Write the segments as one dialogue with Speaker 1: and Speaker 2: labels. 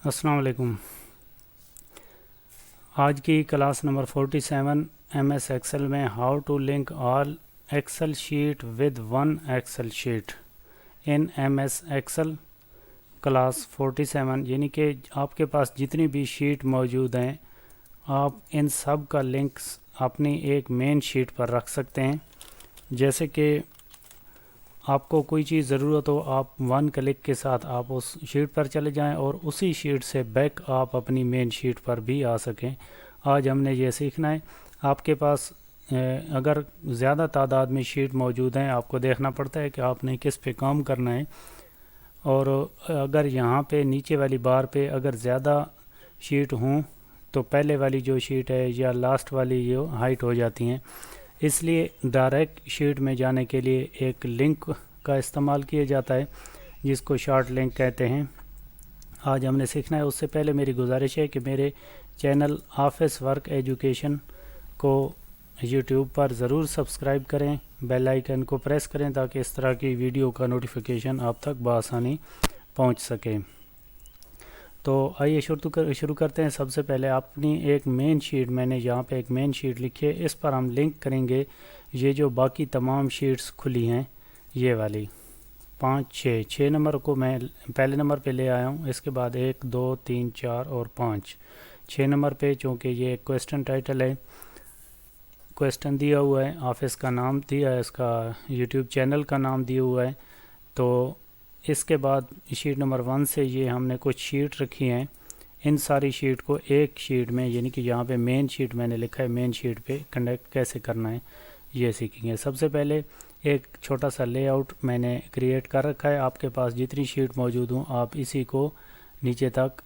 Speaker 1: अस्सलाम वालेकुम। आज की क्लास नंबर 47 एमएस एक्सेल में how to link all Excel sheet with one Excel sheet in MS Excel class 47, यानी कि आपके पास जितनी भी शीट मौजूद हैं आप इन सब का लिंक्स अपनी एक मेन शीट पर रख सकते हैं। जैसे कि आपको कोई चीज़ ज़रूरत हो, आप वन क्लिक के साथ आप उस शीट पर चले जाएं और उसी शीट से बैक आप अपनी मेन शीट पर भी आ सकें। आज हमने ये सीखना है। आपके पास अगर ज़्यादा तादाद में शीट मौजूद हैं, आपको देखना पड़ता है कि आपने किस पे काम करना है। और अगर यहाँ पे नीचे वाली बार पे अगर ज़्यादा शीट हों तो पहले वाली जो शीट है या लास्ट वाली जो हाइट हो जाती हैं। इसलिए डायरेक्ट शीट में जाने के लिए एक लिंक का इस्तेमाल किया जाता है जिसको शॉर्ट लिंक कहते हैं। आज हमने सीखना है। उससे पहले मेरी गुजारिश है कि मेरे चैनल ऑफिस वर्क एजुकेशन को यूट्यूब पर ज़रूर सब्सक्राइब करें, बेल आइकन को प्रेस करें ताकि इस तरह की वीडियो का नोटिफिकेशन आप तक बआसानी पहुंच सके। तो आइए शुरू करते हैं। सबसे पहले अपनी एक मेन शीट, मैंने यहाँ पे एक मेन शीट लिखी है, इस पर हम लिंक करेंगे ये जो बाकी तमाम शीट्स खुली हैं, ये वाली 5 6 नंबर को मैं पहले नंबर पे ले आया हूँ। इसके बाद 1 2 3 4 और 5 6 नंबर पे, चूँकि ये क्वेश्चन टाइटल है, क्वेश्चन दिया हुआ है, ऑफिस का नाम दिया है, इसका यूट्यूब चैनल का नाम दिया हुआ है। तो इसके बाद शीट नंबर 1 से ये हमने कुछ शीट रखी हैं। इन सारी शीट को एक शीट में, यानी कि यहाँ पे मेन शीट मैंने लिखा है, मेन शीट पे कंडक्ट कैसे करना है ये सीखेंगे। सबसे पहले एक छोटा सा लेआउट मैंने क्रिएट कर रखा है। आपके पास जितनी शीट मौजूद हों आप इसी को नीचे तक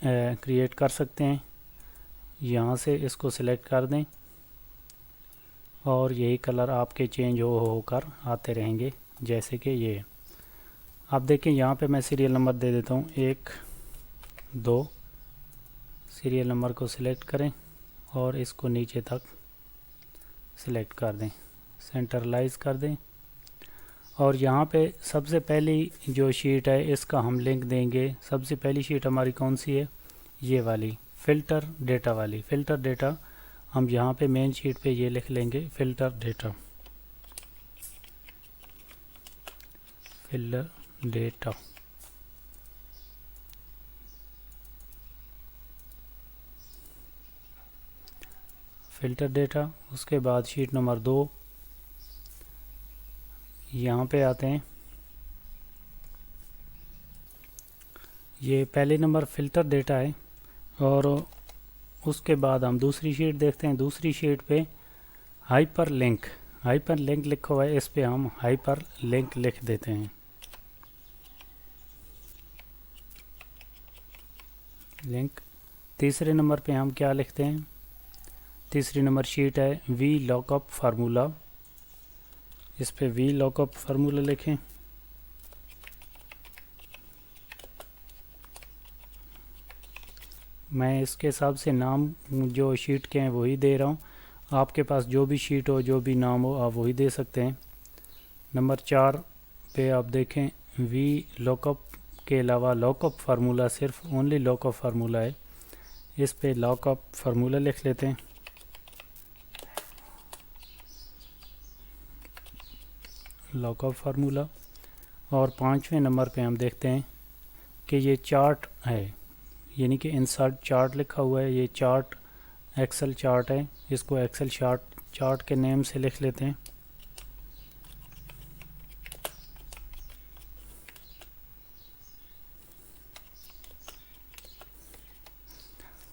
Speaker 1: क्रिएट कर सकते हैं। यहाँ से इसको सिलेक्ट कर दें और यही कलर आपके चेंज होकर आते रहेंगे, जैसे कि ये आप देखें। यहाँ पे मैं सीरियल नंबर दे देता हूँ 1 2। सीरियल नंबर को सिलेक्ट करें और इसको नीचे तक सिलेक्ट कर दें, सेंटरलाइज कर दें। और यहाँ पे सबसे पहली जो शीट है इसका हम लिंक देंगे। सबसे पहली शीट हमारी कौन सी है? ये वाली, फ़िल्टर डेटा वाली। फ़िल्टर डेटा हम यहाँ पे मेन शीट पे ये लिख लेंगे, filter data, filter data. Filter data. उसके बाद शीट नंबर 2, यहाँ पे आते हैं। ये पहले नंबर फ़िल्टर डेटा है और उसके बाद हम दूसरी शीट देखते हैं। दूसरी शीट पे हाइपर लिंक, हाइपर लिंक लिखा हुआ है, इस पे हम हाइपर लिंक लिख देते हैं। लिंक। तीसरे नंबर पे हम क्या लिखते हैं? तीसरी नंबर शीट है वी लॉकअप फार्मूला, इस पे वी लॉकअप फार्मूला लिखें। मैं इसके हिसाब से नाम जो शीट के हैं वही दे रहा हूँ। आपके पास जो भी शीट हो, जो भी नाम हो, आप वही दे सकते हैं। नंबर 4 पे आप देखें वी लॉकअप के अलावा लॉकअप फार्मूला, सिर्फ ओनली लॉकअप फार्मूला है, इस पे लॉकअप फार्मूला लिख लेते हैं। Lockup formula. और 5वें नंबर पे हम देखते हैं कि ये चार्ट है, यानी कि इंसर्ट चार्ट लिखा हुआ है। ये चार्ट एक्सेल चार्ट है, इसको एक्सेल चार्ट के नेम से लिख लेते हैं।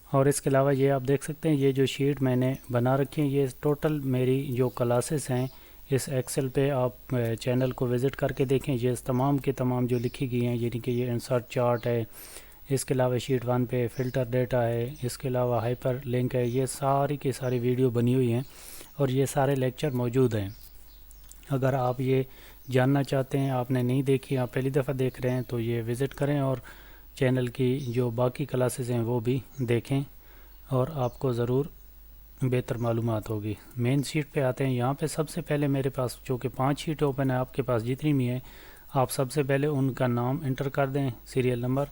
Speaker 1: और इसके अलावा ये आप देख सकते हैं, ये जो शीट मैंने बना रखी है, ये टोटल मेरी जो क्लासेस हैं इस एक्सेल पे, आप चैनल को विज़िट करके देखें। ये तमाम के तमाम जो लिखी गई हैं, यानी कि ये इंसर्ट चार्ट है, इसके अलावा शीट 1 पे फ़िल्टर डेटा है, इसके अलावा हाइपर लिंक है, ये सारी की सारी वीडियो बनी हुई हैं और ये सारे लेक्चर मौजूद हैं। अगर आप ये जानना चाहते हैं, आपने नहीं देखी, आप पहली दफ़ा देख रहे हैं, तो ये विज़िट करें और चैनल की जो बाकी क्लासेस हैं वो भी देखें और आपको ज़रूर बेहतर मालूमात होगी। मेन शीट पे आते हैं। यहाँ पे सबसे पहले मेरे पास चूँकि 5 शीट ओपन है, आपके पास जितनी भी है आप सबसे पहले उनका नाम इंटर कर दें, सीरियल नंबर,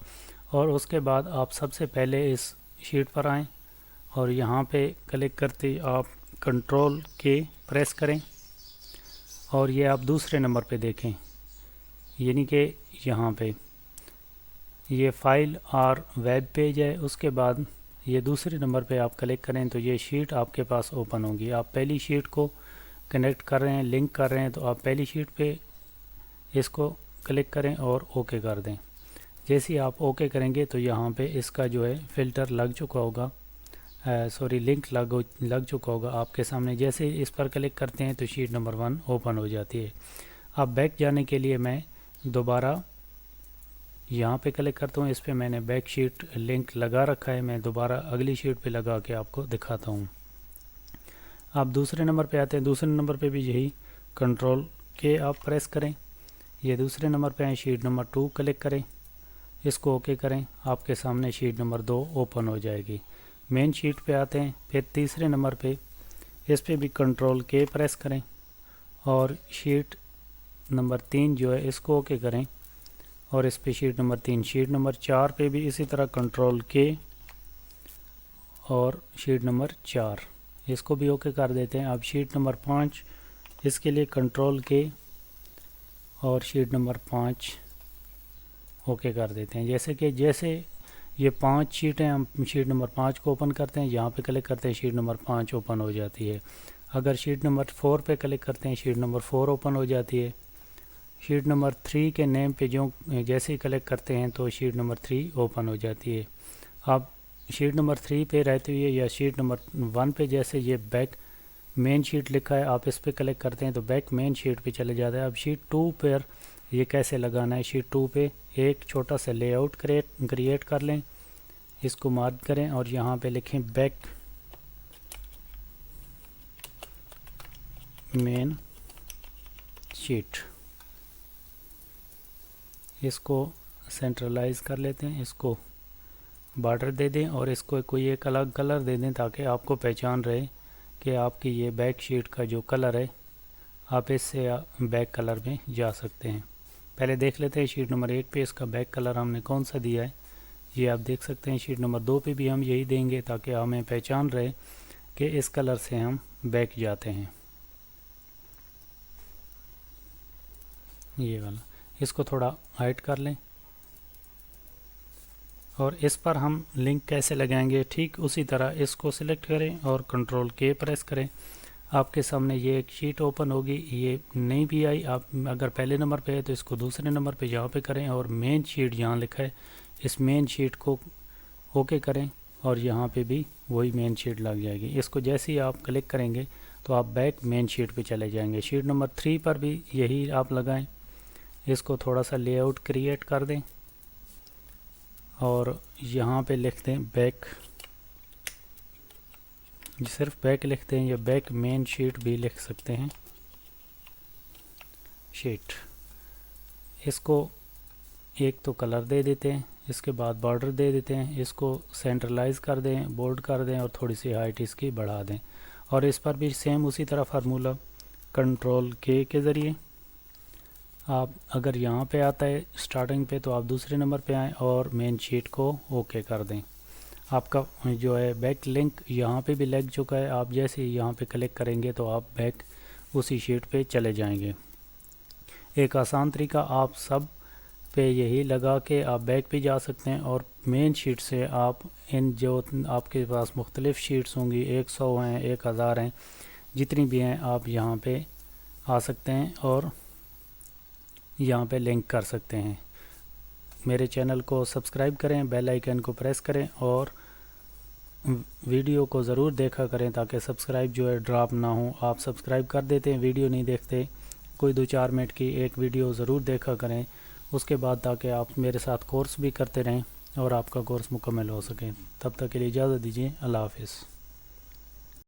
Speaker 1: और उसके बाद आप सबसे पहले इस शीट पर आएँ और यहाँ पे क्लिक करते ही आप कंट्रोल के प्रेस करें और ये आप दूसरे नंबर पे देखें, यानी कि यहाँ पे ये फाइल और वेब पेज है। उसके बाद ये दूसरे नंबर पे आप क्लिक करें तो ये शीट आपके पास ओपन होगी। आप पहली शीट को कनेक्ट कर रहे हैं, लिंक कर रहे हैं, तो आप पहली शीट पे इसको क्लिक करें और ओके कर दें। जैसे ही आप ओके करेंगे तो यहाँ पे इसका जो है फ़िल्टर लग चुका होगा, लिंक लग चुका होगा आपके सामने। जैसे ही इस पर क्लिक करते हैं तो शीट नंबर 1 ओपन हो जाती है। अब बैक जाने के लिए मैं दोबारा यहाँ पे क्लिक करता हूँ। इस पर मैंने बैक शीट लिंक लगा रखा है, मैं दोबारा अगली शीट पे लगा के आपको दिखाता हूँ। आप दूसरे नंबर पे आते हैं, दूसरे नंबर पे भी यही कंट्रोल के आप प्रेस करें। ये दूसरे नंबर पे आए, शीट नंबर 2 क्लिक करें, इसको ओके करें, आपके सामने शीट नंबर 2 ओपन हो जाएगी। मेन शीट पे आते हैं, फिर तीसरे नंबर पे इस पे भी कंट्रोल के प्रेस करें और शीट नंबर 3 जो है इसको ओके करें और इस पे शीट नंबर 3। शीट नंबर 4 पे भी इसी तरह कंट्रोल के और शीट नंबर 4 इसको भी ओके कर देते हैं। अब शीट नंबर 5 इसके लिए कंट्रोल के और शीट नंबर 5 ओके कर देते हैं। जैसे ये 5 शीटें, हम शीट नंबर 5 को ओपन करते हैं, यहाँ पे क्लिक करते हैं, शीट नंबर 5 ओपन हो जाती है। अगर शीट नंबर 4 पे क्लिक करते हैं, शीट नंबर 4 ओपन हो जाती है। शीट नंबर 3 के नेम पे जैसे ही क्लिक करते हैं तो शीट नंबर 3 ओपन हो जाती है। अब शीट नंबर 3 पे रहते हुए या शीट नंबर 1 पे जैसे ये बैक मेन शीट लिखा है, आप इस पे क्लिक करते हैं तो बैक मेन शीट पे चले जाता है। अब शीट 2 पर ये कैसे लगाना है, शीट 2 पे एक छोटा सा लेआउट क्रिएट कर लें, इसको मार्क करें और यहाँ पे लिखें बैक मेन शीट। इसको सेंट्रलाइज कर लेते हैं, इसको बॉर्डर दे दें और इसको कोई एक अलग कलर दे दें ताकि आपको पहचान रहे कि आपकी ये बैक शीट का जो कलर है आप इससे बैक कलर में जा सकते हैं। पहले देख लेते हैं शीट नंबर 1 पे इसका बैक कलर हमने कौन सा दिया है। ये आप देख सकते हैं। शीट नंबर 2 पे भी हम यही देंगे ताकि हमें पहचान रहे कि इस कलर से हम बैक जाते हैं। ये वाला, इसको थोड़ा हाइड कर लें और इस पर हम लिंक कैसे लगाएंगे, ठीक उसी तरह इसको सिलेक्ट करें और कंट्रोल के प्रेस करें। आपके सामने ये एक शीट ओपन होगी। ये नहीं भी आई, आप अगर पहले नंबर पे है तो इसको दूसरे नंबर पे यहाँ पे करें और मेन शीट जहाँ लिखा है इस मेन शीट को ओके करें और यहाँ पे भी वही मेन शीट लग जाएगी। इसको जैसे ही आप क्लिक करेंगे तो आप बैक मेन शीट पे चले जाएंगे। शीट नंबर 3 पर भी यही आप लगाएं, इसको थोड़ा सा लेआउट क्रिएट कर दें और यहाँ पे लिख दें बैक, सिर्फ बैक लिखते हैं या बैक मेन शीट भी लिख सकते हैं शीट। इसको एक तो कलर दे देते हैं, इसके बाद बॉर्डर दे देते हैं, इसको सेंट्रलाइज कर दें, बोल्ड कर दें और थोड़ी सी हाइट इसकी बढ़ा दें। और इस पर भी सेम उसी तरह फार्मूला कंट्रोल के ज़रिए आप, अगर यहाँ पे आता है स्टार्टिंग पे तो आप दूसरे नंबर पे आएँ और मेन शीट को ओके कर दें। आपका जो है बैक लिंक यहाँ पे भी लग चुका है। आप जैसे ही यहाँ पे क्लिक करेंगे तो आप बैक उसी शीट पे चले जाएंगे। एक आसान तरीका आप सब पे यही लगा के आप बैक पे जा सकते हैं और मेन शीट से आप इन जो आपके पास मुख्तलिफ़ शीट्स होंगी, 100 हैं, 1000 हैं, जितनी भी हैं आप यहाँ पे आ सकते हैं और यहाँ पे लिंक कर सकते हैं। मेरे चैनल को सब्सक्राइब करें, बेल आइकन को प्रेस करें और वीडियो को ज़रूर देखा करें ताकि सब्सक्राइब जो है ड्रॉप ना हो। आप सब्सक्राइब कर देते हैं, वीडियो नहीं देखते, कोई 2-4 मिनट की एक वीडियो ज़रूर देखा करें उसके बाद, ताकि आप मेरे साथ कोर्स भी करते रहें और आपका कोर्स मुकम्मल हो सके। तब तक के लिए इजाज़त दीजिए। अल्लाह हाफ़िज़।